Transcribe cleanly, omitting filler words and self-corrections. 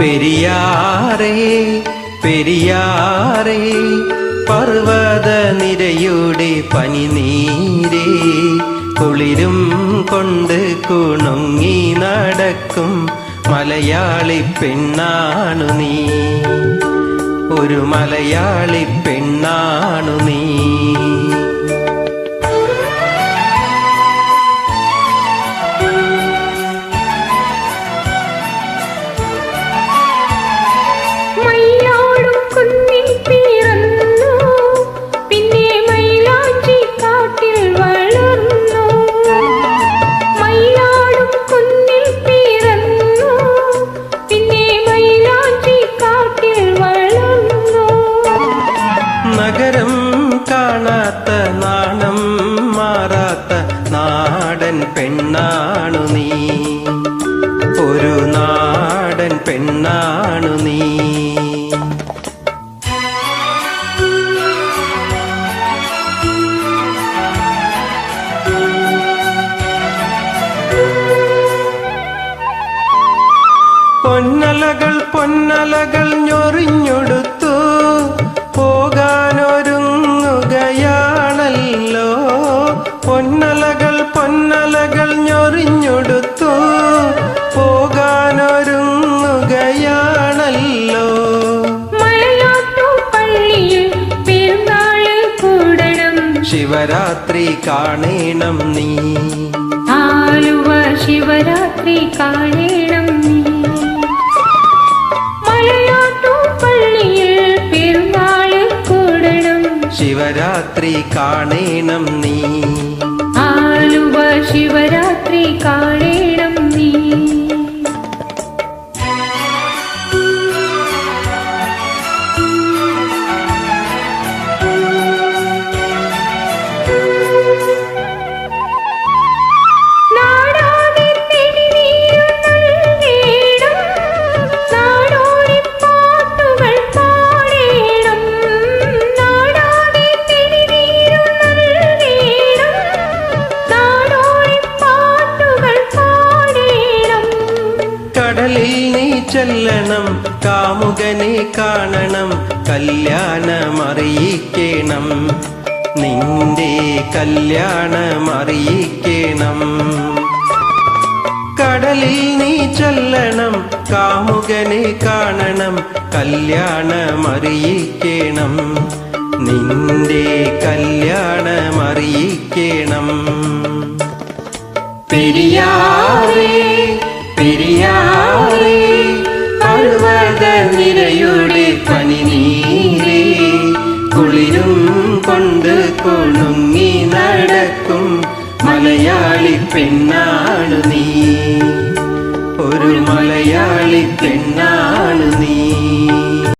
പെരിയാറേ പെരിയാറേ പർവ്വത നിരയുടെ പനിനീരേ കുളിരും കൊണ്ട് കുണുങ്ങി നടക്കും മലയാളി പെണ്ണാണു നീ, ഒരു മലയാളി പെണ്ണാണു നീ. നഗരം കാണാത്ത നാണം മാറാത്ത നാടൻ പെണ്ണാണു നീ, ഒരു നാടൻ പെണ്ണാണു നീ. പൊന്നലകൾ പൊന്നലകൾ ഞൊറിഞ്ഞൊടുത്തു പോകാനൊരുങ്ങുകയാണല്ലോ, പൊന്നലകൾ പൊന്നലകൾ ഞൊറിഞ്ഞൊടുത്തു പോകാനൊരുങ്ങുകയാണല്ലോ. ശിവരാത്രി കാണേണം നീ, ആലുവ ശിവരാത്രി കാണേണം നീ. ശിവരാത്രി കാണേണം നീ, ആലുവ ശിവരാത്രി കാണേണം നീ. കടലിൽ നീ ചെല്ലണം, കാമുകനെ കാണണം, കല്യാണമറിയിക്കണം, നിന്റെ കല്യാണമറിയിക്കണം. കടലിൽ നീ ചെല്ലണം, കാമുകനെ കാണണം, കല്യാണമറിയിക്കണം, നിന്റെ കല്യാണമറിയിക്കണം. പെരിയാറേ പെരിയാറേ പർവ്വത നിരയുടെ പനിനീരേ കുളിരും കൊണ്ട് കുണുങ്ങി നടക്കും മലയാളി പെണ്ണാണു നീ, ഒരു മലയാളി പെണ്ണാണു നീ.